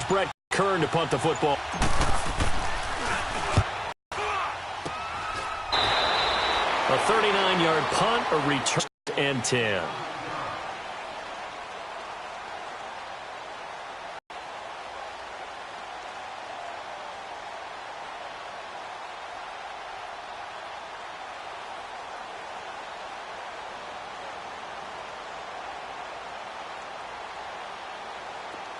Brett Kern to punt the football. A 39-yard punt, a return, and 10.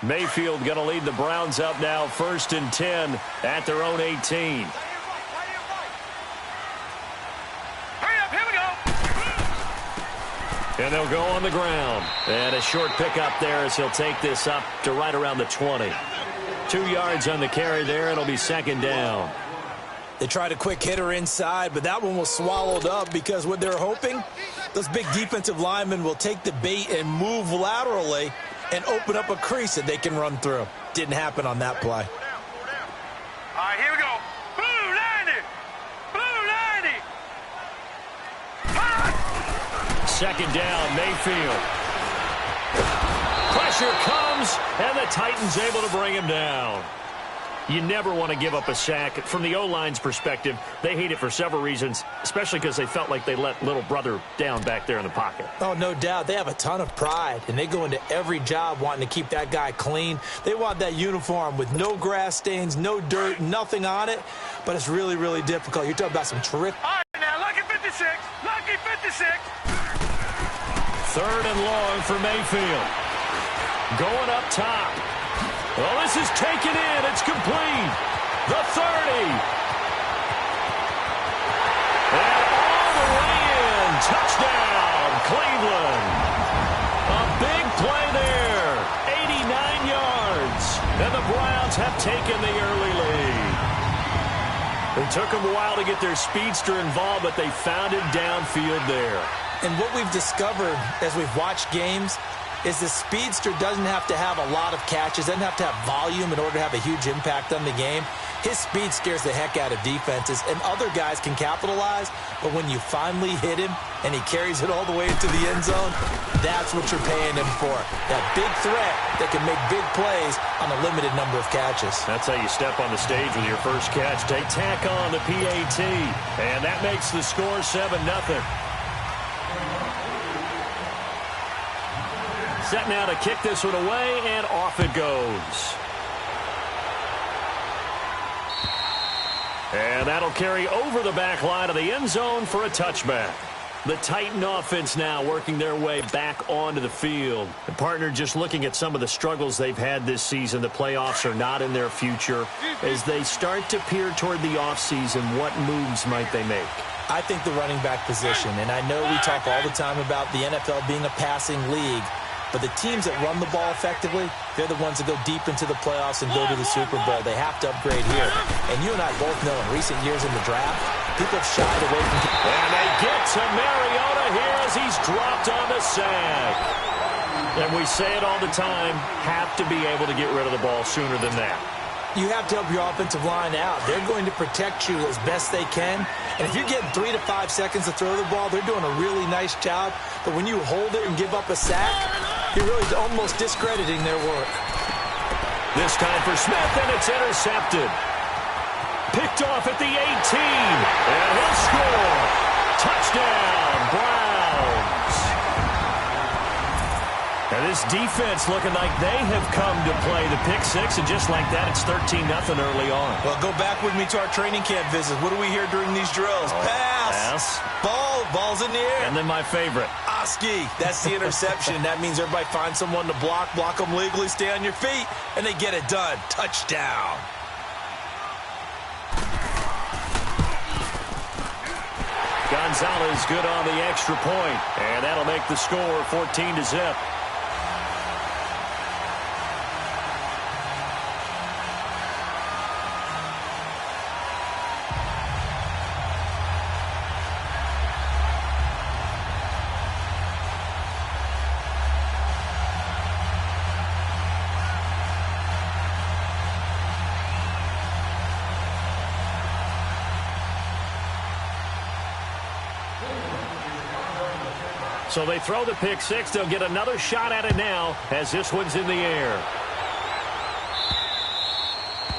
Mayfield going to lead the Browns up now, 1st and 10 at their own 18. And they'll go on the ground. And a short pickup there as he'll take this up to right around the 20. 2 yards on the carry there. It'll be 2nd down. They tried a quick hitter inside, but that one was swallowed up because what they're hoping, those big defensive linemen will take the bait and move laterally and open up a crease that they can run through. Didn't happen on that play. All right, here we go. Blue 90. Blue 90. 2nd down, Mayfield. Pressure comes, and the Titans able to bring him down. You never want to give up a sack. From the O-line's perspective, they hate it for several reasons, especially because they felt like they let little brother down back there in the pocket. Oh, no doubt. They have a ton of pride, and they go into every job wanting to keep that guy clean. They want that uniform with no grass stains, no dirt, nothing on it, but it's really, really difficult. You're talking about some terrific. All right, now, lucky 56. Lucky 56. 3rd and long for Mayfield. Going up top. Well, this is taken in. It's complete. The 30. And all the way in. Touchdown, Cleveland. A big play there. 89 yards. And the Browns have taken the early lead. It took them a while to get their speedster involved, but they found him downfield there. And what we've discovered as we've watched games is the speedster doesn't have to have a lot of catches, doesn't have to have volume in order to have a huge impact on the game. His speed scares the heck out of defenses, and other guys can capitalize, but when you finally hit him and he carries it all the way into the end zone, that's what you're paying him for. That big threat that can make big plays on a limited number of catches. That's how you step on the stage with your first catch. They tack on the PAT, and that makes the score 7-0. Set now to kick this one away, and off it goes. And that'll carry over the back line of the end zone for a touchback. The Titan offense now working their way back onto the field. The partner just looking at some of the struggles they've had this season. The playoffs are not in their future. As they start to peer toward the offseason, what moves might they make? I think the running back position, and I know we talk all the time about the NFL being a passing league, but the teams that run the ball effectively, they're the ones that go deep into the playoffs and go to the Super Bowl. They have to upgrade here. And you and I both know in recent years in the draft, people have shied away from... And they get to Mariota here as he's dropped on the sack. And we say it all the time, have to be able to get rid of the ball sooner than that. You have to help your offensive line out. They're going to protect you as best they can. And if you're getting 3 to 5 seconds to throw the ball, they're doing a really nice job. But when you hold it and give up a sack, you're really almost discrediting their work. This time for Smith, and it's intercepted. Picked off at the 18. And he'll score. Touchdown, Browns. And this defense looking like they have come to play the pick six, and just like that, it's 13-0 early on. Well, go back with me to our training camp visit. What do we hear during these drills? Pass. Ball's in the air. And then my favorite. Oski. That's the interception. That means everybody finds someone to block them legally, stay on your feet, and they get it done. Touchdown. Gonzalez good on the extra point, and that'll make the score 14-0. So they throw the pick six. They'll get another shot at it now as this one's in the air.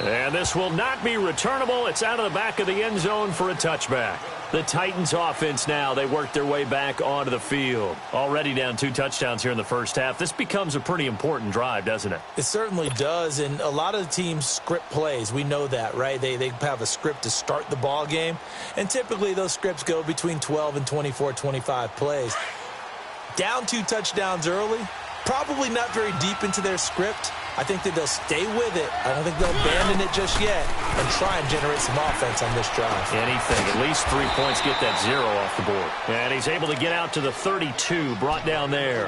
And this will not be returnable. It's out of the back of the end zone for a touchback. The Titans offense now, they work their way back onto the field. Already down 2 touchdowns here in the first half. This becomes a pretty important drive, doesn't it? It certainly does, and a lot of the teams script plays. We know that, right? They have a script to start the ball game, and typically those scripts go between 12 and 24, 25 plays. Down 2 touchdowns early, probably not very deep into their script. I think that they'll stay with it. I don't think they'll abandon it just yet and try and generate some offense on this drive. Anything. At least 3 points, get that 0 off the board. And he's able to get out to the 32, brought down there.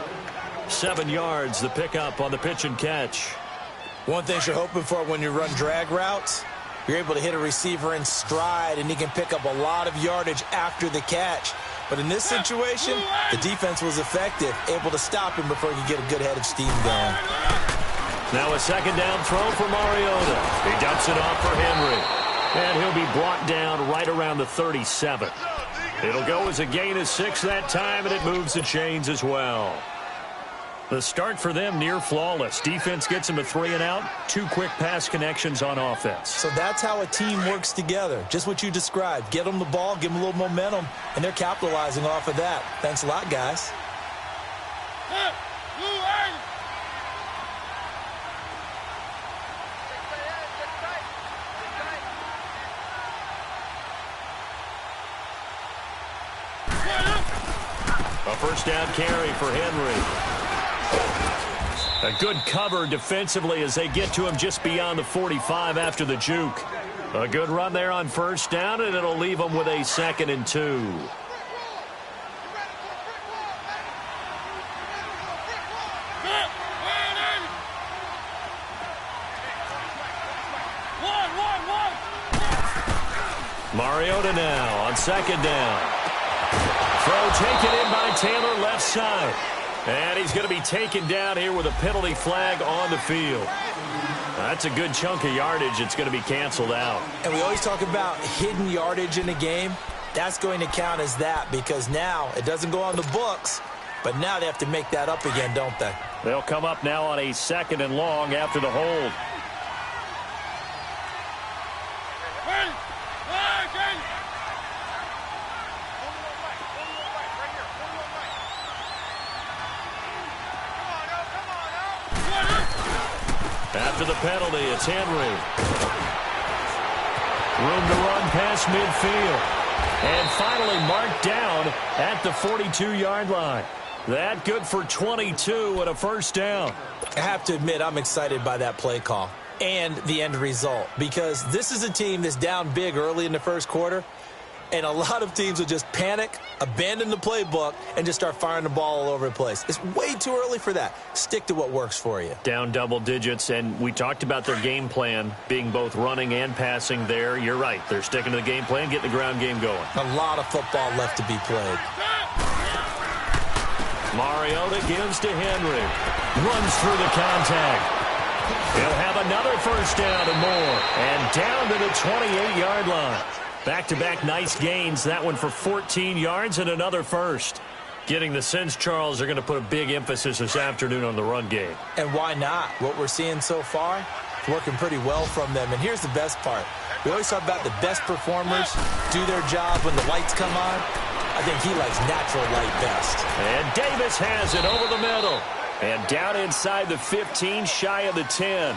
7 yards, the pickup on the pitch and catch. One thing you're hoping for when you run drag routes, you're able to hit a receiver in stride, and he can pick up a lot of yardage after the catch. But in this situation, the defense was effective, able to stop him before he could get a good head of steam going. Now a second down throw for Mariota. He dumps it off for Henry. And he'll be brought down right around the 37. It'll go as a gain of 6 that time, and it moves the chains as well. The start for them near flawless. Defense gets them a 3 and out. 2 quick pass connections on offense. So that's how a team works together. Just what you described. Get them the ball, give them a little momentum, and they're capitalizing off of that. Thanks a lot, guys. A first down carry for Henry. A good cover defensively as they get to him just beyond the 45 after the juke. A good run there on first down, and it'll leave them with a 2nd and 2. Mariota now on 2nd down. Throw taken in by Taylor left side. And he's going to be taken down here with a penalty flag on the field. That's a good chunk of yardage. It's going to be canceled out. And we always talk about hidden yardage in a game. That's going to count as that because now it doesn't go on the books, but now they have to make that up again, don't they? They'll come up now on a 2nd and long after the hold. After the penalty, it's Henry. Room to run past midfield. And finally marked down at the 42-yard line. That good for 22 and a first down. I have to admit, I'm excited by that play call and the end result because this is a team that's down big early in the first quarter, and a lot of teams will just panic, abandon the playbook, and just start firing the ball all over the place. It's way too early for that. Stick to what works for you. Down double digits, and we talked about their game plan being both running and passing there. You're right. They're sticking to the game plan, getting the ground game going. A lot of football left to be played. Mariota gives to Henry. Runs through the contact. He'll have another first down and more. And down to the 28-yard line. Back-to-back nice gains. That one for 14 yards and another first. Getting the sense, Charles, are going to put a big emphasis this afternoon on the run game. And why not? What we're seeing so far, it's working pretty well from them. And here's the best part. We always talk about the best performers do their job when the lights come on. I think he likes natural light best. And Davis has it over the middle. And down inside the 15, shy of the 10.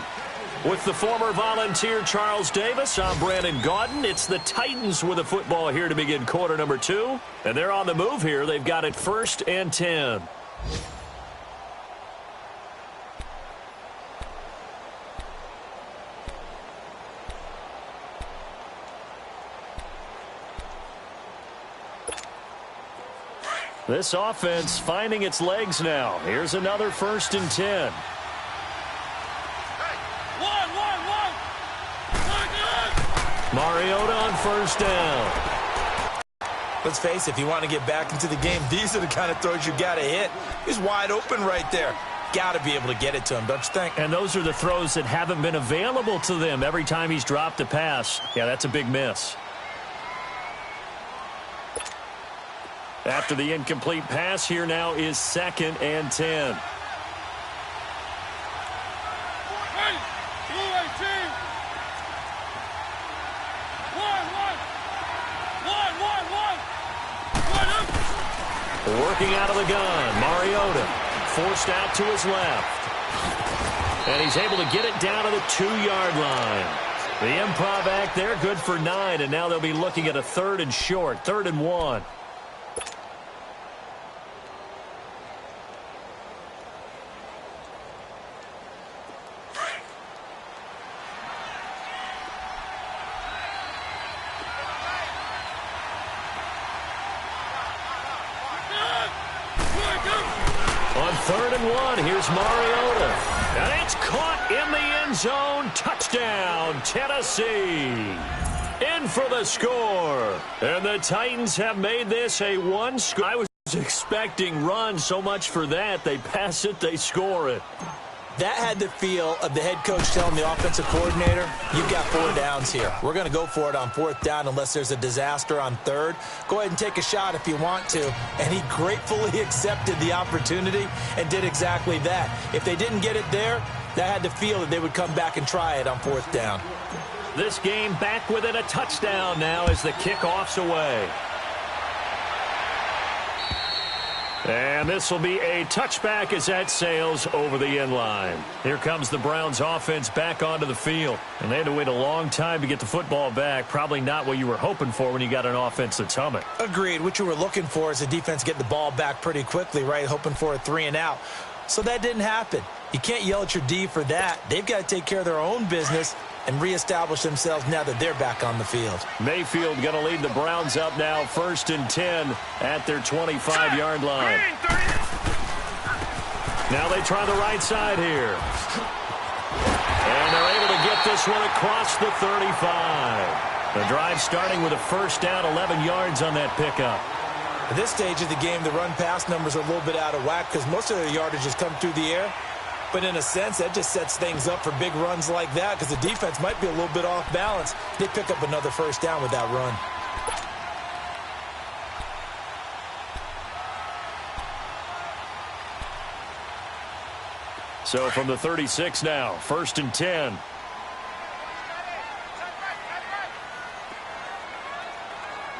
With the former Volunteer Charles Davis, I'm Brandon Gaudin. It's the Titans with the football here to begin quarter number 2. And they're on the move here. They've got it 1st and 10. This offense finding its legs now. Here's another 1st and 10. Mariota on first down. Let's face it, if you want to get back into the game, these are the kind of throws you got to hit. He's wide open right there. Got to be able to get it to him, don't you think? And those are the throws that haven't been available to them every time he's dropped a pass. Yeah, that's a big miss. After the incomplete pass, here now is 2nd and 10. Working out of the gun, Mariota forced out to his left. And he's able to get it down to the 2-yard line. The improv act there, good for 9, and now they'll be looking at a 3rd and short, 3rd and 1. On 3rd and 1, here's Mariota. And it's caught in the end zone. Touchdown, Tennessee. In for the score. And the Titans have made this a 1-score. I was expecting run, so much for that. They pass it, they score it. That had the feel of the head coach telling the offensive coordinator, you've got 4 downs here. We're going to go for it on 4th down unless there's a disaster on 3rd. Go ahead and take a shot if you want to. And he gratefully accepted the opportunity and did exactly that. If they didn't get it there, that had the feel that they would come back and try it on 4th down. This game back within a touchdown now as the kickoff's away. And this will be a touchback as that sails over the end line. Here comes the Browns offense back onto the field. And they had to wait a long time to get the football back. Probably not what you were hoping for when you got an offense that's humming. Agreed. What you were looking for is the defense get the ball back pretty quickly, right? Hoping for a 3 and out. So that didn't happen. You can't yell at your D for that. They've got to take care of their own business and reestablish themselves now that they're back on the field. Mayfield going to lead the Browns up now, 1st and 10 at their 25-yard line. Now they try the right side here. And they're able to get this one across the 35. The drive starting with a 1st down, 11 yards on that pickup. At this stage of the game, the run-pass numbers are a little bit out of whack because most of their yardage has come through the air. But in a sense, that just sets things up for big runs like that because the defense might be a little bit off balance. They pick up another 1st down with that run. So from the 36 now, 1st and 10.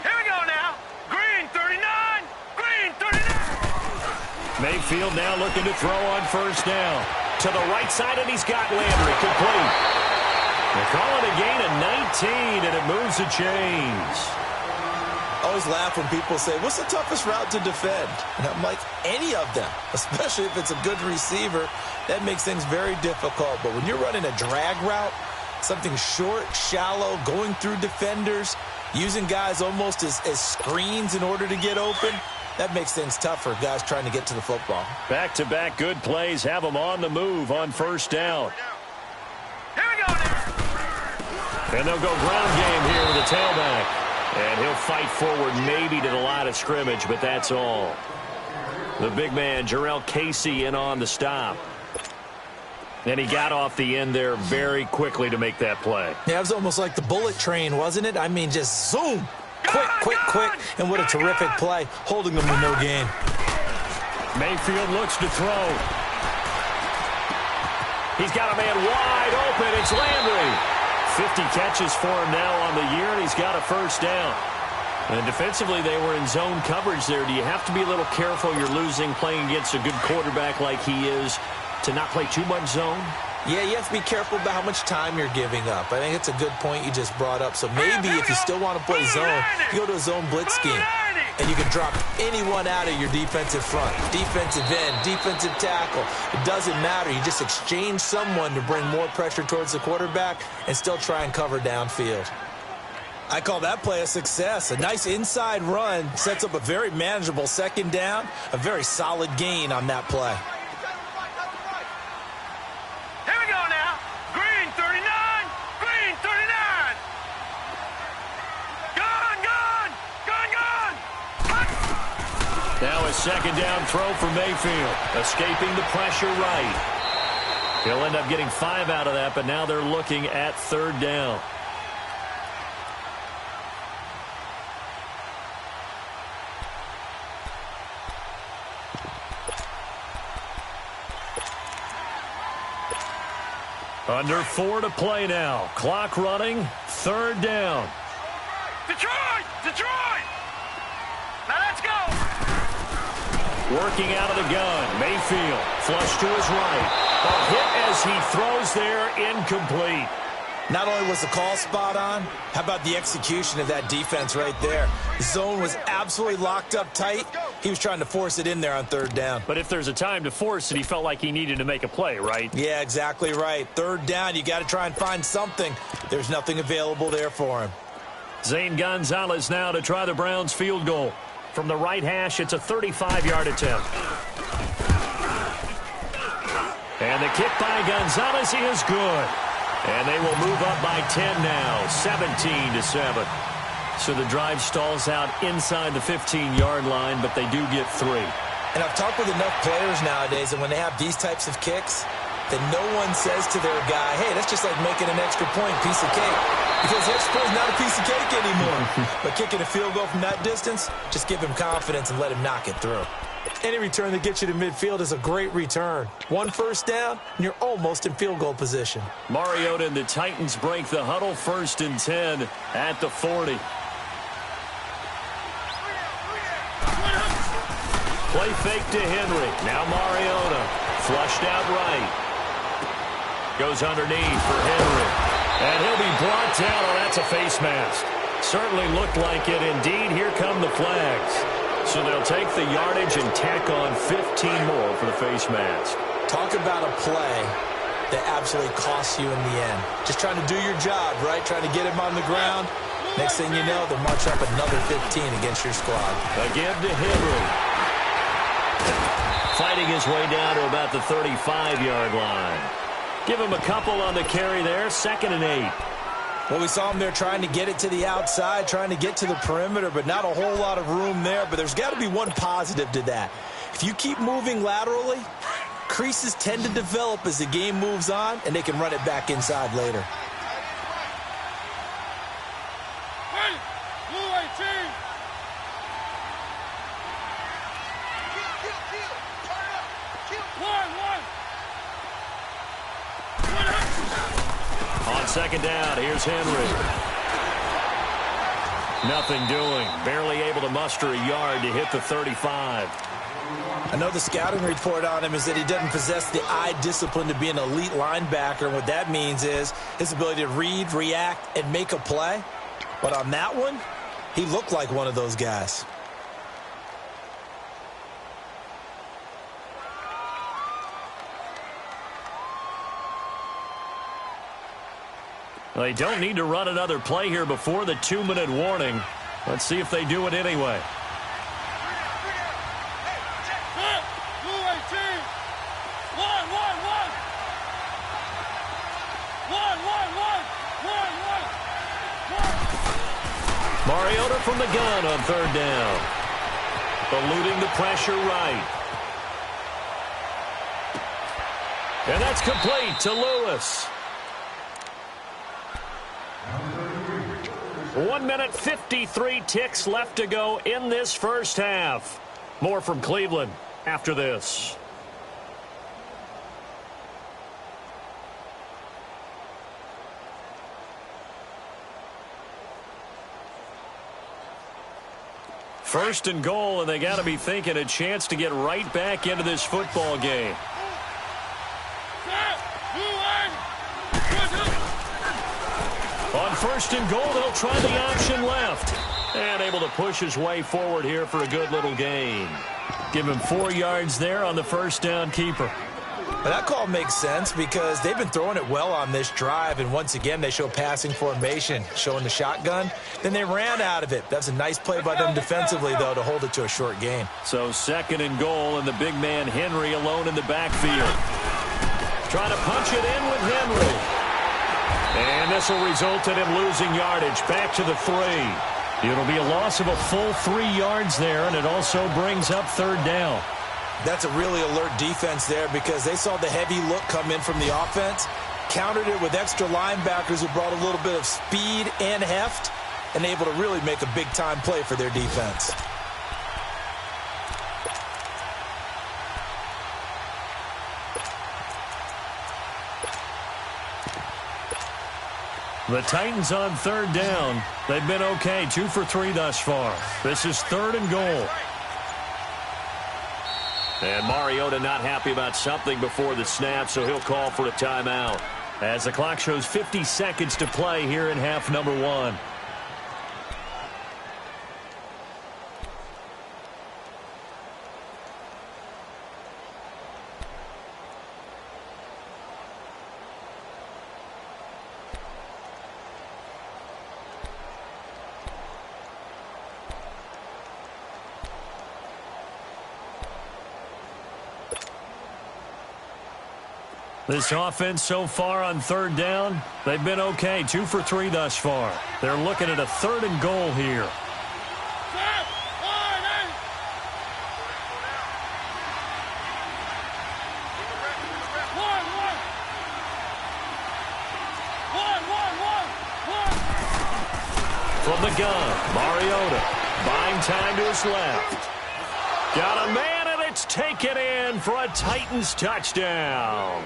Here we go now. Green 39. Green 39. Mayfield now looking to throw on 1st down. To the right side, and he's got Landry complete. They call it a gain of 19, and it moves the chains. I always laugh when people say, what's the toughest route to defend? And I'm like, any of them, especially if it's a good receiver. That makes things very difficult. But when you're running a drag route, something short, shallow, going through defenders, using guys almost as screens in order to get open, that makes things tough for guys trying to get to the football. Back-to-back good plays have them on the move on 1st down. Here we go now. And they'll go ground game here with the tailback. And he'll fight forward maybe to the line of scrimmage, but that's all. The big man, Jarrell Casey, in on the stop. And he got off the end there very quickly to make that play. Yeah, it was almost like the bullet train, wasn't it? I mean, just zoom. Quick, and what a terrific play, holding them with no gain. Mayfield looks to throw. He's got a man wide open. It's Landry. 50 catches for him now on the year, and he's got a 1st down. And defensively, they were in zone coverage there. Do you have to be a little careful? You're losing, playing against a good quarterback like he is, to not play too much zone? Yeah, you have to be careful about how much time you're giving up. I think it's a good point you just brought up. So maybe if you still want to play zone, you go to a zone blitz scheme. And you can drop anyone out of your defensive front. Defensive end, defensive tackle. It doesn't matter. You just exchange someone to bring more pressure towards the quarterback and still try and cover downfield. I call that play a success. A nice inside run sets up a very manageable 2nd down. A very solid gain on that play. Now a 2nd down throw for Mayfield. Escaping the pressure right. He'll end up getting 5 out of that, but now they're looking at 3rd down. Under 4 to play now. Clock running. 3rd down. Detroit! Detroit! Now let's go! Working out of the gun. Mayfield, flush to his right. A hit as he throws there, incomplete. Not only was the call spot on, how about the execution of that defense right there? The zone was absolutely locked up tight. He was trying to force it in there on third down. But if there's a time to force it, he felt like he needed to make a play, right? Yeah, exactly right. Third down, you got to try and find something. There's nothing available there for him. Zane Gonzalez now to try the Browns field goal. From the right hash, it's a 35-yard attempt. And the kick by Gonzalez is good. And they will move up by 10 now, 17-7. So the drive stalls out inside the 15-yard line, but they do get 3. And I've talked with enough players nowadays that when they have these types of kicks, that no one says to their guy, hey, that's just like making an extra point, piece of cake. Because the extra point is not a piece of cake anymore. But kicking a field goal from that distance, just give him confidence and let him knock it through. Any return that gets you to midfield is a great return. One first down, and you're almost in field goal position. Mariota and the Titans break the huddle, 1st and 10 at the 40. Play fake to Henry. Now Mariota. Flushed out right. Goes underneath for Henry. And he'll be brought down. Oh, that's a face mask. Certainly looked like it. Indeed, here come the flags. So they'll take the yardage and tack on 15 more for the face mask. Talk about a play that absolutely costs you in the end. Just trying to do your job, right? Trying to get him on the ground. Next thing you know, they'll march up another 15 against your squad. Again to Henry. Fighting his way down to about the 35-yard line. Give him a couple on the carry there, 2nd and 8. Well, we saw him there trying to get it to the outside, trying to get to the perimeter, but not a whole lot of room there. But there's got to be one positive to that. If you keep moving laterally, creases tend to develop as the game moves on, and they can run it back inside later. On 2nd down, here's Henry. Nothing doing. Barely able to muster a yard to hit the 35. I know the scouting report on him is that he doesn't possess the eye discipline to be an elite linebacker. And what that means is his ability to read, react, and make a play. But on that one, he looked like one of those guys. They don't need to run another play here before the 2-minute warning. Let's see if they do it anyway. Mariota from the gun on 3rd down. Eluding the pressure right. And that's complete to Lewis. 1 minute, 53 ticks left to go in this first half. More from Cleveland after this. First and goal, and they got to be thinking a chance to get right back into this football game. On 1st and goal, they'll try the option left. And able to push his way forward here for a good little gain. Give him 4 yards there on the 1st down keeper. Well, that call makes sense because they've been throwing it well on this drive, and once again they show passing formation, showing the shotgun. Then they ran out of it. That's a nice play by them defensively, though, to hold it to a short gain. So 2nd and goal, and the big man Henry alone in the backfield. Trying to punch it in with Henry. And this will result in him losing yardage back to the 3. It'll be a loss of a full 3 yards there, and it also brings up 3rd down. That's a really alert defense there because they saw the heavy look come in from the offense, countered it with extra linebackers who brought a little bit of speed and heft, and able to really make a big-time play for their defense. The Titans on 3rd down. They've been okay, 2 for 3 thus far. This is 3rd and goal. And Mariota not happy about something before the snap, so he'll call for a timeout. As the clock shows 50 seconds to play here in half number 1. This offense so far on third down, they've been okay. 2 for 3 thus far. They're looking at a 3rd and goal here. From the gun, Mariota buying time to his left. Got a man, and it's taken in for a Titans touchdown.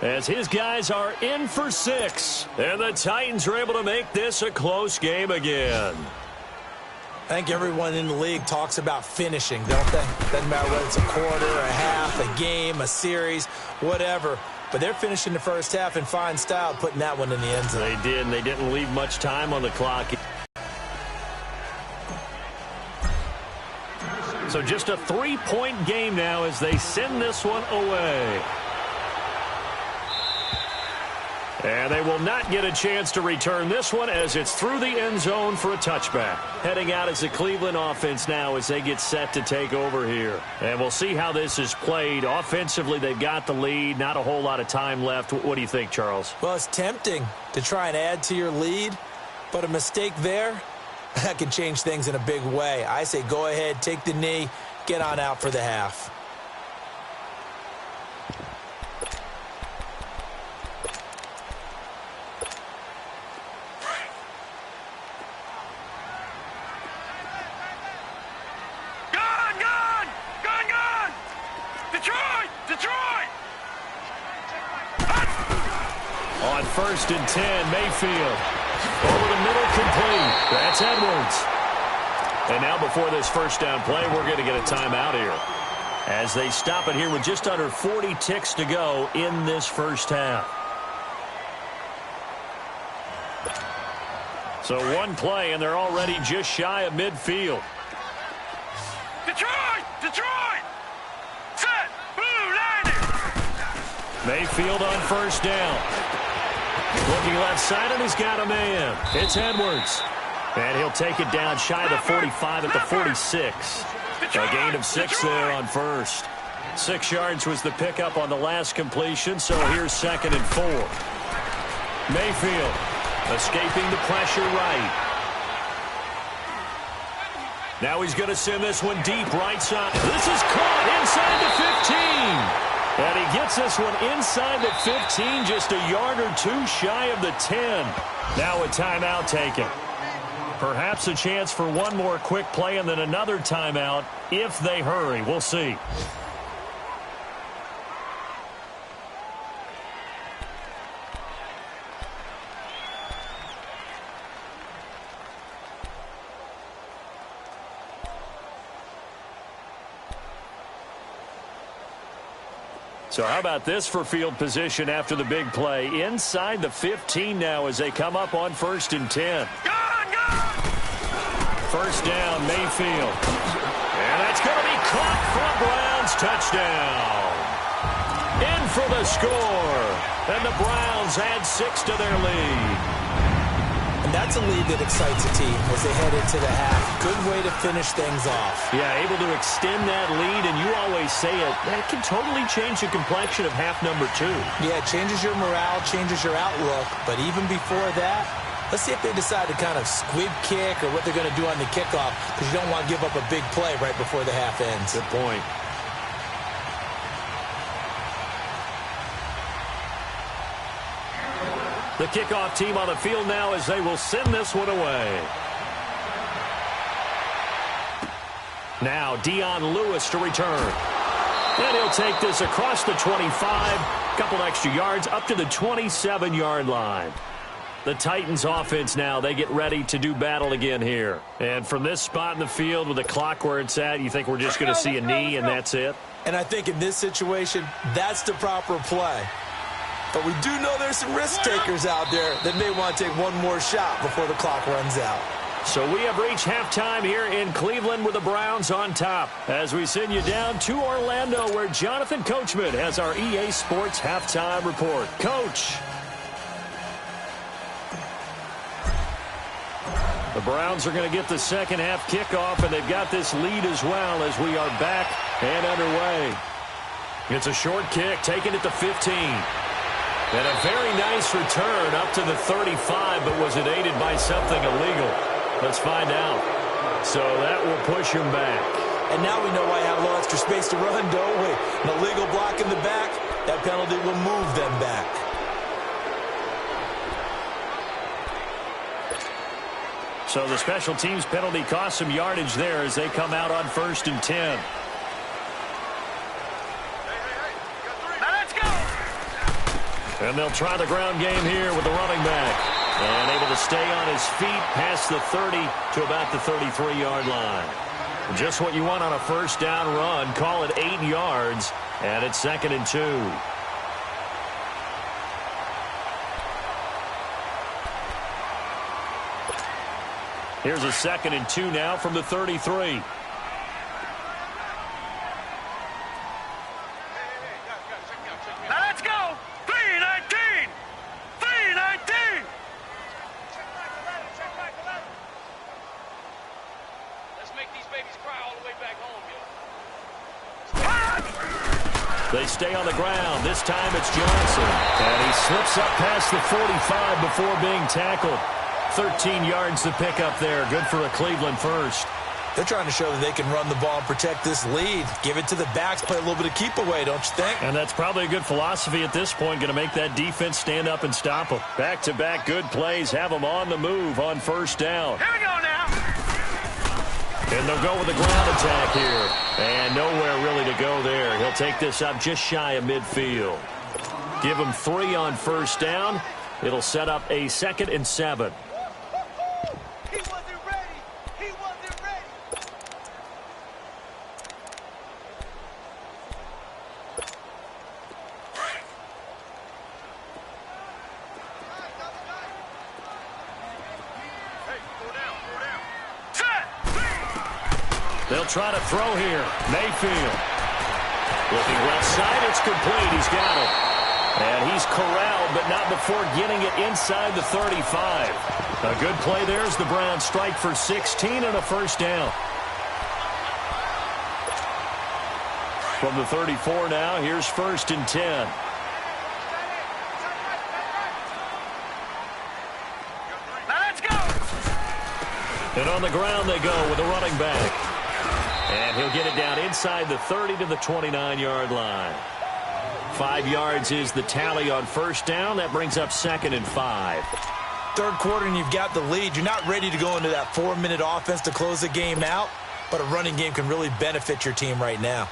As his guys are in for 6. And the Titans are able to make this a close game again. I think everyone in the league talks about finishing, don't they? Doesn't matter whether it's a quarter, a half, a game, a series, whatever. But they're finishing the first half in fine style, putting that one in the end zone. They did, and they didn't leave much time on the clock. So just a 3-point game now as they send this one away. And they will not get a chance to return this one as it's through the end zone for a touchback. Heading out as the Cleveland offense now as they get set to take over here. And we'll see how this is played. Offensively, they've got the lead. Not a whole lot of time left. What do you think, Charles? Well, it's tempting to try and add to your lead, but a mistake there, that can change things in a big way. I say go ahead, take the knee, get on out for the half. On 1st and 10, Mayfield. Over the middle, complete. That's Edwards. And now before this first down play, we're going to get a timeout here. As they stop it here with just under 40 ticks to go in this first half. So one play, and they're already just shy of midfield. Detroit! Detroit! Set! Blue landing! Mayfield on first down. Looking left side, and he's got a man. It's Edwards. And he'll take it down shy of the 45 at the 46. A gain of 6 there on first. 6 yards was the pickup on the last completion, so here's 2nd and 4. Mayfield escaping the pressure right. Now he's going to send this one deep right side. This is caught inside the 15. And he gets this one inside the 15, just a yard or 2 shy of the 10. Now a timeout taken. Perhaps a chance for one more quick play and then another timeout if they hurry. We'll see. So how about this for field position after the big play? Inside the 15 now as they come up on 1st and 10. First down, Mayfield. And that's going to be caught for a Browns touchdown. In for the score. And the Browns add 6 to their lead. And that's a lead that excites a team as they head into the half. Good way to finish things off. Yeah, able to extend that lead, and you always say it, that can totally change the complexion of half number 2. Yeah, it changes your morale, changes your outlook. But even before that, let's see if they decide to kind of squib kick or what they're going to do on the kickoff, because you don't want to give up a big play right before the half ends. Good point. The kickoff team on the field now as they will send this one away. Now Dion Lewis to return. And he'll take this across the 25. Couple extra yards up to the 27-yard line. The Titans offense now, they get ready to do battle again here. And from this spot in the field with the clock where it's at, you think we're just going to see a knee and that's it? And I think in this situation, that's the proper play. But we do know there's some risk takers out there that may want to take one more shot before the clock runs out. So we have reached halftime here in Cleveland with the Browns on top. As we send you down to Orlando where Jonathan Coachman has our EA Sports halftime report. Coach. The Browns are going to get the second half kickoff, and they've got this lead as well as we are back and underway. It's a short kick, taking it to 15. And a very nice return up to the 35, but was it aided by something illegal? Let's find out. So that will push him back. And now we know why I have a little extra space to run, don't we? An illegal block in the back, that penalty will move them back. So the special teams penalty cost some yardage there as they come out on 1st and 10. And they'll try the ground game here with the running back. And able to stay on his feet past the 30 to about the 33-yard line. Just what you want on a first down run. Call it 8 yards. And it's 2nd and 2. Here's a 2nd and 2 now from the 33. They stay on the ground. This time it's Johnson. And he slips up past the 45 before being tackled. 13 yards to pick up there. Good for a Cleveland first. They're trying to show that they can run the ball and protect this lead. Give it to the backs, play a little bit of keep away, don't you think? And that's probably a good philosophy at this point. Going to make that defense stand up and stop them. Back-to-back good plays. Have them on the move on first down. Here we go now. And they'll go with the ground attack here. And nowhere really to go there. He'll take this up just shy of midfield. Give him 3 on first down. It'll set up a 2nd and 7. He wasn't ready. He wasn't ready. Hey, go down, go down. Set. They'll try to throw here. Mayfield. Looking left side, it's complete. He's got it. And he's corralled, but not before getting it inside the 35. A good play there as the Browns strike for 16 and a first down. From the 34 now, here's 1st and 10. Now let's go. And on the ground they go with a running back. And he'll get it down inside the 30 to the 29-yard line. 5 yards is the tally on first down. That brings up 2nd and 5. Third quarter and you've got the lead. You're not ready to go into that 4-minute offense to close the game out, but a running game can really benefit your team right now.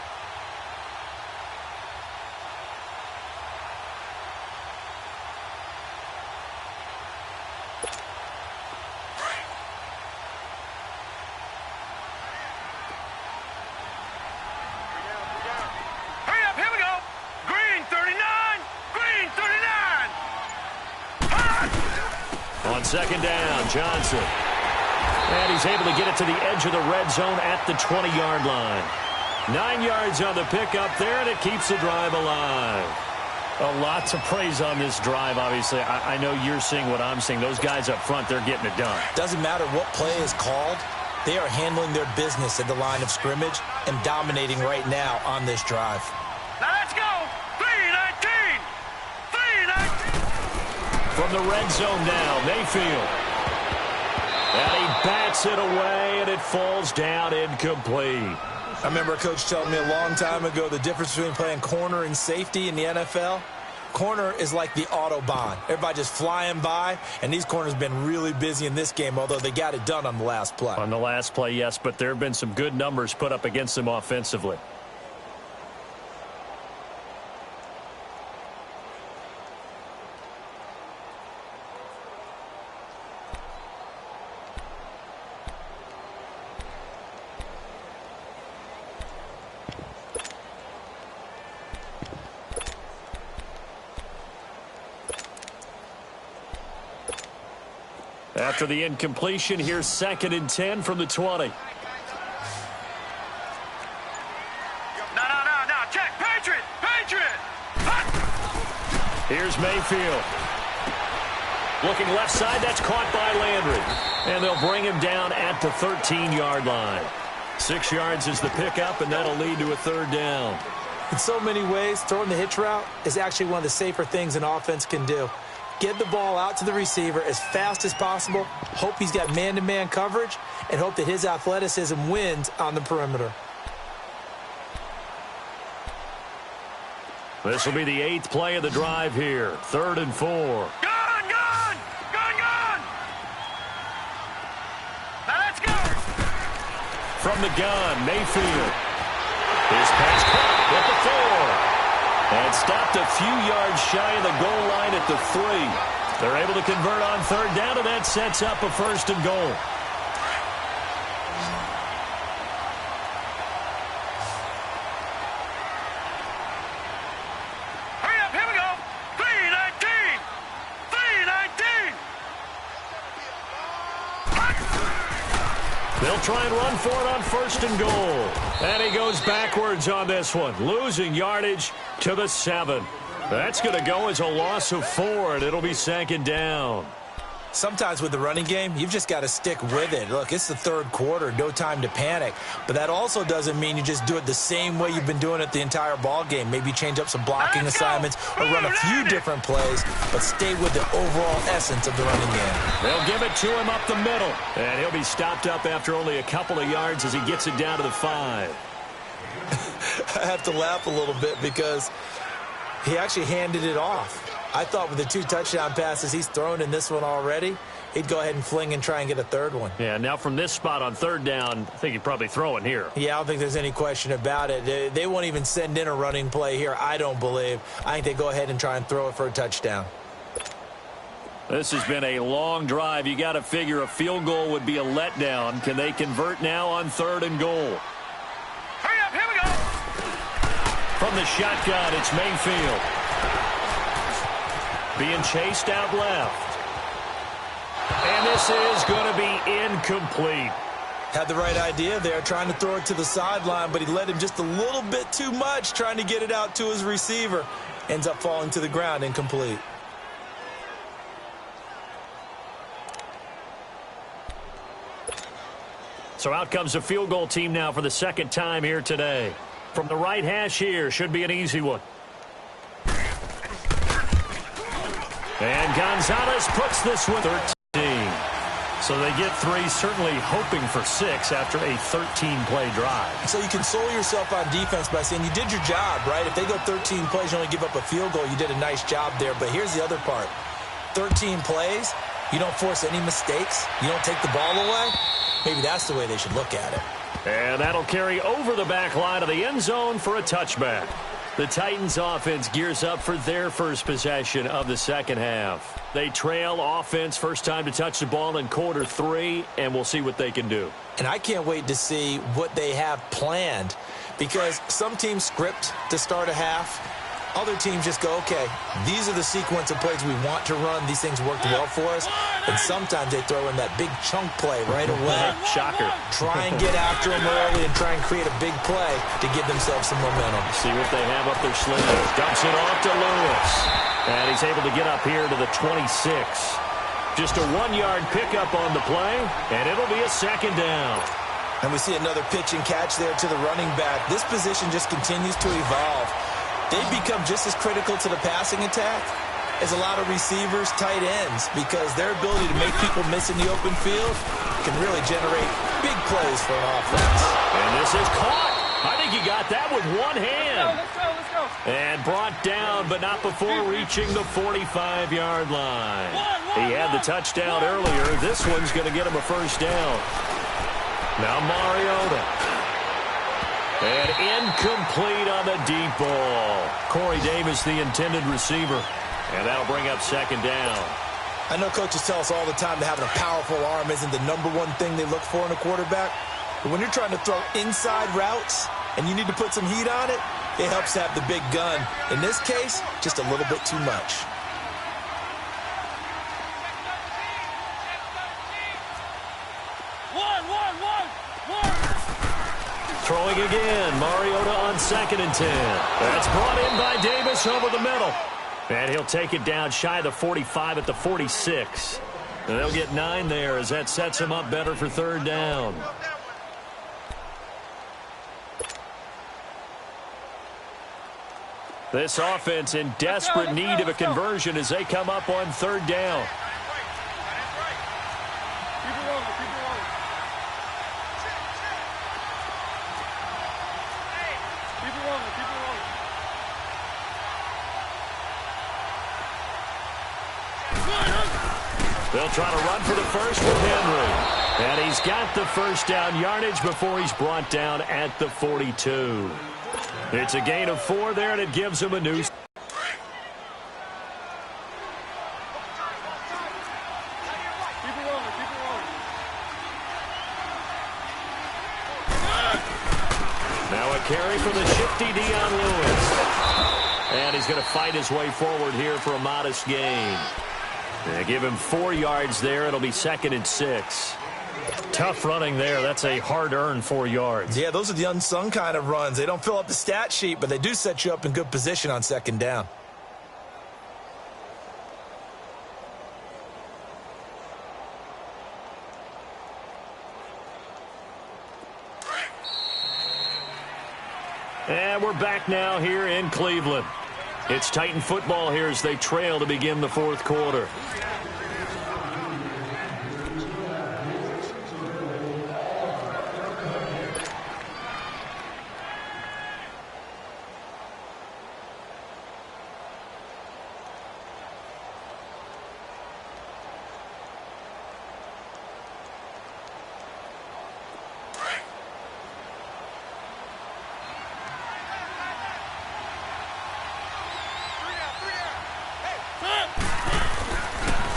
On second down, Johnson. And he's able to get it to the edge of the red zone at the 20-yard line. 9 yards on the pickup there, and it keeps the drive alive. A lot to praise on this drive, obviously. I know you're seeing what I'm seeing. Those guys up front, they're getting it done. Doesn't matter what play is called. They are handling their business at the line of scrimmage and dominating right now on this drive. Now let's go. 3-19. 3-19. From the red zone now, Mayfield. And he bats it away, and it falls down incomplete. I remember a coach telling me a long time ago the difference between playing corner and safety in the NFL. Corner is like the Autobahn. Everybody just flying by, and these corners have been really busy in this game, although they got it done on the last play. On the last play, yes, but there have been some good numbers put up against them offensively. After the incompletion, here's 2nd and 10 from the 20. No. Check. Patriot. Hot. Here's Mayfield. Looking left side, that's caught by Landry. And they'll bring him down at the 13-yard line. 6 yards is the pickup, and that'll lead to a 3rd down. In so many ways, throwing the hitch route is actually one of the safer things an offense can do. Get the ball out to the receiver as fast as possible, hope he's got man-to-man coverage, and hope that his athleticism wins on the perimeter. This will be the 8th play of the drive here. 3rd and 4. Gone. Now let's go. From the gun, Mayfield. His pass caught at the 4. And stopped a few yards shy of the goal line at the 3. They're able to convert on 3rd down, and that sets up a 1st and goal. Hurry up, here we go. 3-19. They'll try and run for it on 1st and goal. And he goes backwards on this one, losing yardage to the 7. That's going to go as a loss of 4, and it'll be 2nd down. Sometimes with the running game, you've just got to stick with it. Look, it's the 3rd quarter, no time to panic. But that also doesn't mean you just do it the same way you've been doing it the entire ball game. Maybe change up some blocking assignments or run a few different plays, but stay with the overall essence of the running game. They'll give it to him up the middle, and he'll be stopped up after only a couple of yards as he gets it down to the 5. I have to laugh a little bit because he actually handed it off. I thought with the 2 touchdown passes he's thrown in this one already, he'd go ahead and fling and try and get a 3rd one. Yeah, now from this spot on 3rd down, I think he'd probably throw it here. Yeah, I don't think there's any question about it. They won't even send in a running play here, I don't believe. I think they go ahead and try and throw it for a touchdown. This has been a long drive. You got to figure a field goal would be a letdown. Can they convert now on 3rd and goal? Hurry up, here we go. From the shotgun, it's Mayfield. Being chased out left. And this is going to be incomplete. Had the right idea there, trying to throw it to the sideline, but he led him just a little bit too much, trying to get it out to his receiver. Ends up falling to the ground, incomplete. So out comes a field goal team now for the 2nd time here today. From the right hash here, should be an easy one. And Gonzalez puts this with 13. So they get 3, certainly hoping for 6 after a 13-play drive. So you console yourself on defense by saying you did your job, right? If they go 13 plays, you only give up a field goal, you did a nice job there. But here's the other part. 13 plays, you don't force any mistakes, you don't take the ball away. Maybe that's the way they should look at it. And that'll carry over the back line of the end zone for a touchback. The Titans offense gears up for their first possession of the 2nd half. They trail offense, first time to touch the ball in quarter 3, and we'll see what they can do. And I can't wait to see what they have planned, because some teams script to start a half. Other teams just go, okay, these are the sequence of plays we want to run. These things worked well for us. And sometimes they throw in that big chunk play right away. Shocker. Try and get after them early and try and create a big play to give themselves some momentum. See what they have up their sleeve. Dumps it off to Lewis. And he's able to get up here to the 26. Just a 1-yard pickup on the play, and it'll be a 2nd down. And we see another pitch and catch there to the running back. This position just continues to evolve. They've become just as critical to the passing attack as a lot of receivers, tight ends, because their ability to make people miss in the open field can really generate big plays for an offense. And this is caught. I think he got that with one hand. Let's go. And brought down, but not before reaching the 45-yard line. He had the touchdown earlier. This one's going to get him a 1st down. Now Mariota. And incomplete on the deep ball. Corey Davis, the intended receiver. And that'll bring up 2nd down. I know coaches tell us all the time that having a powerful arm isn't the #1 thing they look for in a quarterback. But when you're trying to throw inside routes and you need to put some heat on it, it helps to have the big gun. In this case, just a little bit too much. throwing again. Mariota on 2nd and 10. That's brought in by Davis over the middle. And he'll take it down shy of the 45 at the 46. And they'll get 9 there as that sets him up better for 3rd down. This offense in desperate need of a conversion as they come up on 3rd down. They'll try to run for the first with Henry. And he's got the first down yardage before he's brought down at the 42. It's a gain of 4 there, and it gives him a new. Now a carry for the shifty Dion Lewis. And he's going to fight his way forward here for a modest gain. They give him 4 yards there. It'll be 2nd and 6. Tough running there. That's a hard-earned 4 yards. Yeah, those are the unsung kind of runs. They don't fill up the stat sheet, but they do set you up in good position on 2nd down. And we're back now here in Cleveland. It's Titan football here as they trail to begin the 4th quarter.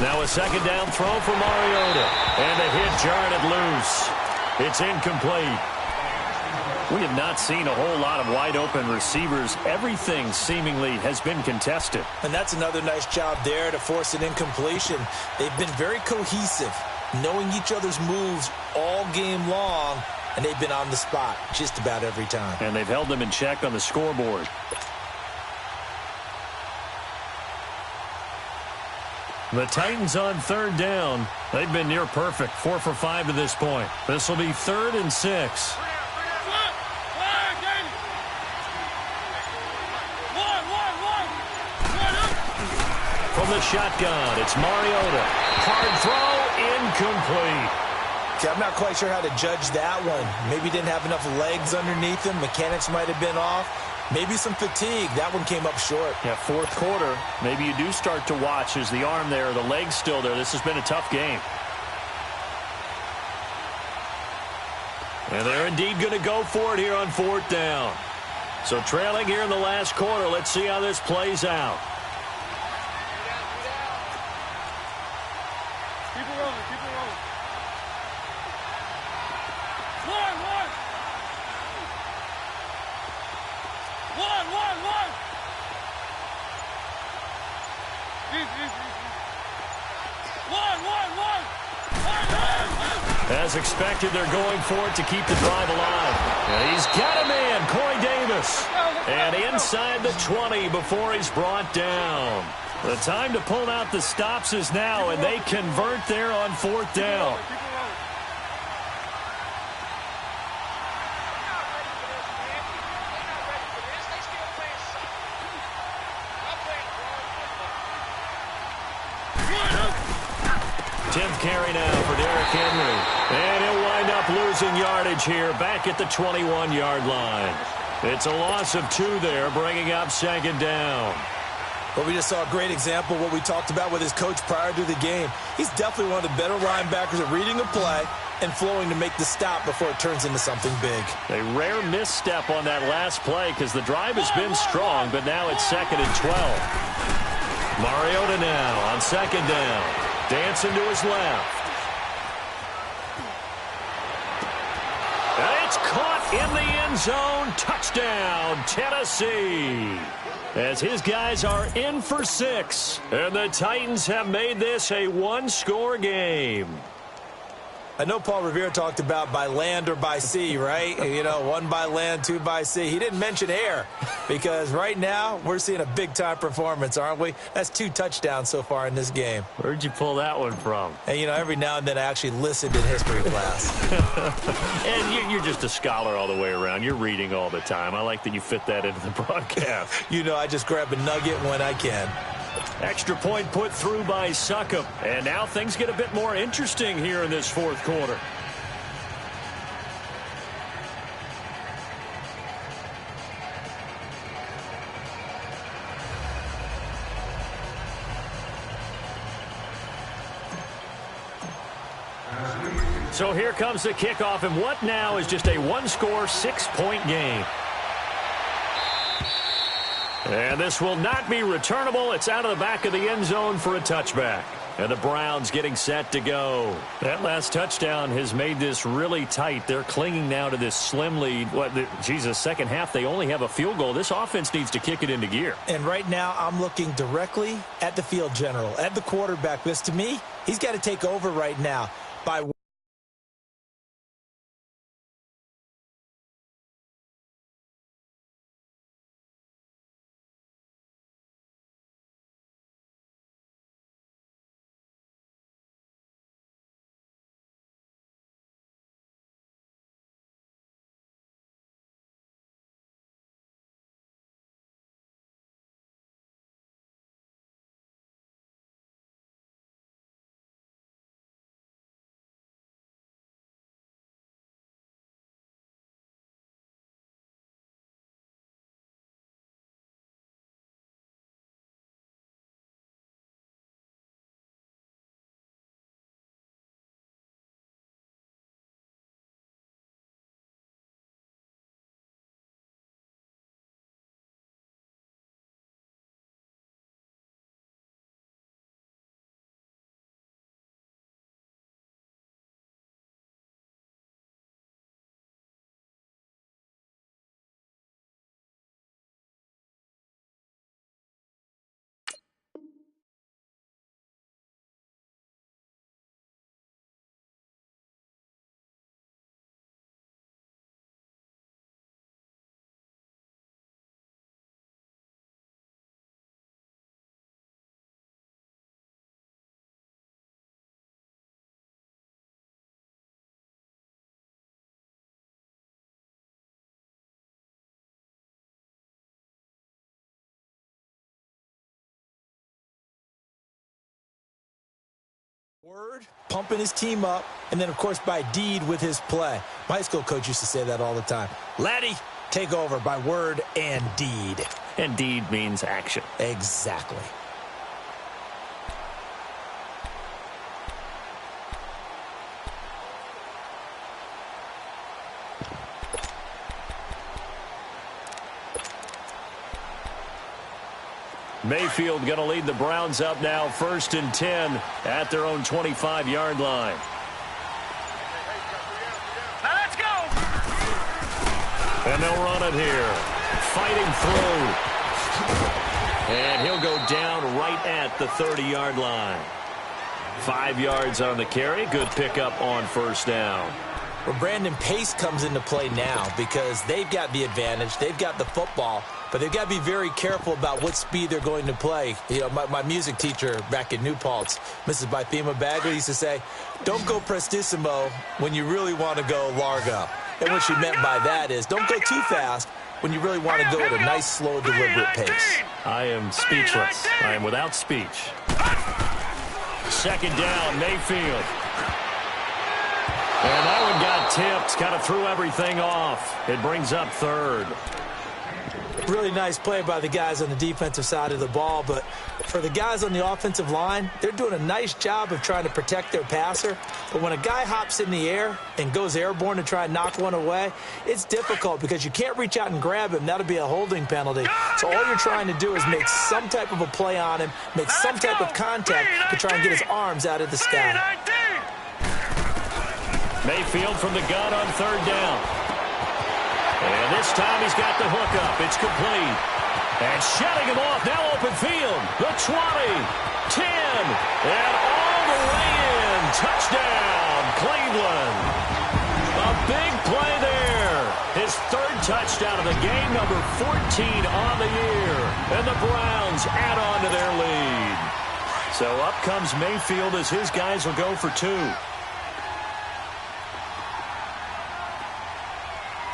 Now a 2nd down throw for Mariota. And a hit jarred loose. It's incomplete. We have not seen a whole lot of wide open receivers. Everything seemingly has been contested. And that's another nice job there to force an incompletion. They've been very cohesive, knowing each other's moves all game long, and they've been on the spot just about every time. And they've held them in check on the scoreboard. The Titans on 3rd down. They've been near perfect, 4 for 5 to this point. This will be 3rd and 6. From the shotgun, it's Mariota. Hard throw, incomplete. Okay, I'm not quite sure how to judge that one. Maybe didn't have enough legs underneath him. Mechanics might have been off. Maybe some fatigue. That one came up short. Yeah, 4th quarter. Maybe you do start to watch. Is the arm there, the leg's still there? This has been a tough game. And they're indeed going to go for it here on 4th down. So trailing here in the last quarter. Let's see how this plays out. Keep it rolling, keep it rolling. One. As expected, they're going for it to keep the drive alive. And he's got a man, Corey Davis. And inside the 20 before he's brought down. The time to pull out the stops is now, and they convert there on 4th down. Carry now for Derrick Henry. And he'll wind up losing yardage here back at the 21-yard line. It's a loss of 2 there, bringing up 2nd down. Well, we just saw a great example of what we talked about with his coach prior to the game. He's definitely one of the better linebackers at reading a play and flowing to make the stop before it turns into something big. A rare misstep on that last play because the drive has been strong, but now it's 2nd and 12. Mariota now on 2nd down. Dancing to his left. And it's caught in the end zone. Touchdown, Tennessee. As his guys are in for 6. And the Titans have made this a 1-score game. I know Paul Revere talked about by land or by sea, right? You know, 1 by land, 2 by sea. He didn't mention air because right now we're seeing a big-time performance, aren't we? That's 2 touchdowns so far in this game. Where'd you pull that one from? And, you know, every now and then I actually listened in history class. And you're just a scholar all the way around. You're reading all the time. I like that you fit that into the broadcast. You know, I just grab a nugget when I can. Extra point put through by Succop. And now things get a bit more interesting here in this fourth quarter. So here comes the kickoff, and what now is just a one-score, 6-point game. And this will not be returnable. It's out of the back of the end zone for a touchback. And the Browns getting set to go. That last touchdown has made this really tight. They're clinging now to this slim lead. Second half, they only have a field goal. This offense needs to kick it into gear. And right now, I'm looking directly at the field general, at the quarterback. Because to me, he's got to take over right now by Word, pumping his team up, and then, of course, by deed with his play. My high school coach used to say that all the time. Laddie, take over by word and deed. And deed means action. Exactly. Mayfield going to lead the Browns up now, 1st and 10 at their own 25-yard line. Now let's go! And they'll run it here. Fighting through. And he'll go down right at the 30-yard line. 5 yards on the carry. Good pickup on 1st down. Well, Brandon, pace comes into play now because they've got the advantage. They've got the football, but they've got to be very careful about what speed they're going to play. You know, my music teacher back in New Paltz, Mrs. Bythema Bagley, used to say, don't go prestissimo when you really want to go largo. And what she meant by that is don't go too fast when you really want to go at a nice, slow, deliberate pace. I am speechless. I am without speech. 2nd down, Mayfield. And that one got tipped, kind of threw everything off. It brings up 3rd. Really nice play by the guys on the defensive side of the ball, but for the guys on the offensive line, they're doing a nice job of trying to protect their passer. But when a guy hops in the air and goes airborne to try and knock one away, it's difficult because you can't reach out and grab him. That'll be a holding penalty. So all you're trying to do is make some type of a play on him, make some type of contact to try and get his arms out of the sky. Mayfield from the gun on 3rd down. And this time he's got the hook up. It's complete. And shutting him off. Now open field. The 20, 10, and all the way in. Touchdown, Cleveland. first out of the game, number 14 on the year. And the Browns add on to their lead. So up comes Mayfield as his guys will go for two.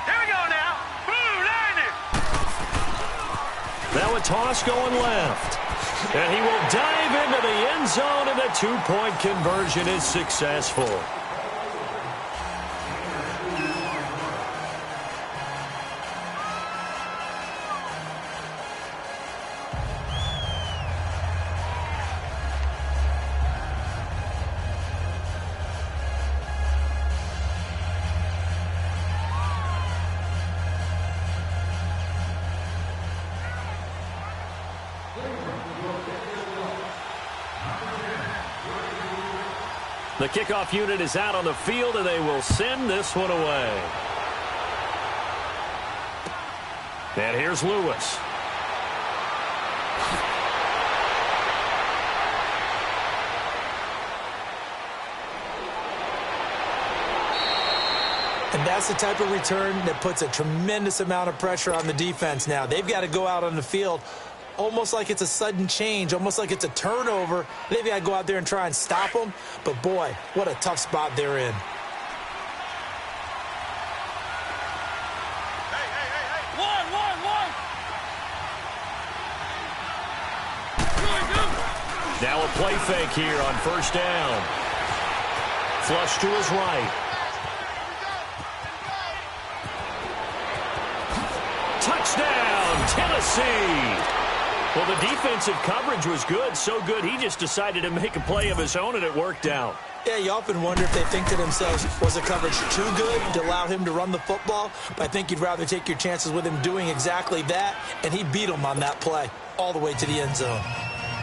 Here we go now. Boom, 90. Now a toss going left. And he will dive into the end zone, and the two-point conversion is successful. The kickoff unit is out on the field, and they will send this one away. And here's Lewis. And that's the type of return that puts a tremendous amount of pressure on the defense now. They've got to go out on the field almost like it's a sudden change, almost like it's a turnover. They've got to go out there and try and stop them. But, boy, what a tough spot they're in. Now a play fake here on first down. Flush to his right. Touchdown, Tennessee. Well, the defensive coverage was good, so good he just decided to make a play of his own, and it worked out. Yeah, you often wonder if they think to themselves, was the coverage too good to allow him to run the football? But I think you'd rather take your chances with him doing exactly that, and he beat him on that play all the way to the end zone.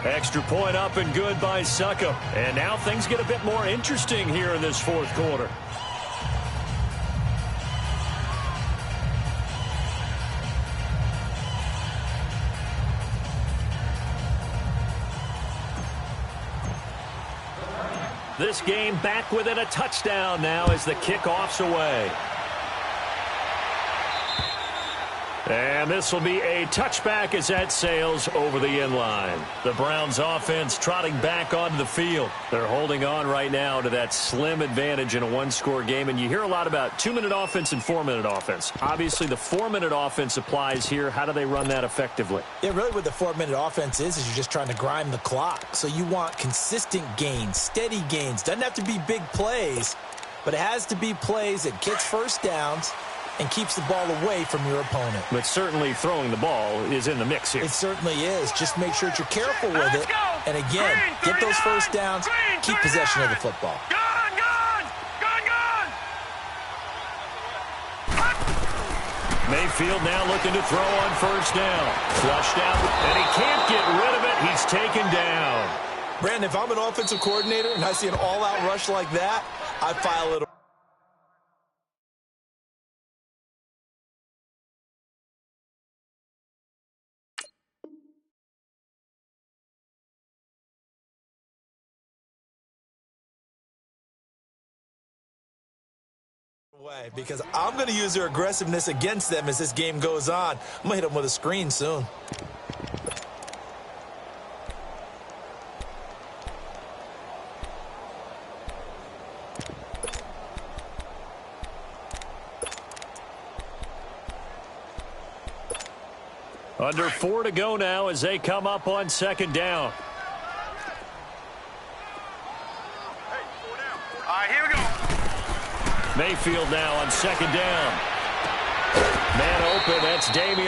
Extra point up and good by Succop. And now things get a bit more interesting here in this fourth quarter. This game back within a touchdown now as the kickoff's away. And this will be a touchback as that sails over the end line. The Browns offense trotting back onto the field. They're holding on right now to that slim advantage in a one-score game. And you hear a lot about 2-minute offense and 4-minute offense. Obviously, the 4-minute offense applies here. How do they run that effectively? Yeah, really what the 4-minute offense is you're just trying to grind the clock. So you want consistent gains, steady gains. Doesn't have to be big plays, but it has to be plays that gets first downs and keeps the ball away from your opponent. But certainly throwing the ball is in the mix here. It certainly is. Just make sure that you're careful with it. And again, get those first downs, keep possession of the football. Mayfield now looking to throw on first down. Flushed out, and he can't get rid of it. He's taken down. Brandon, if I'm an offensive coordinator and I see an all-out rush like that, I file it away because I'm going to use their aggressiveness against them as this game goes on. I'm going to hit them with a screen soon. Under 4 to go now as they come up on second down. All right, here we go. Mayfield now on second down. Man open, that's Damian.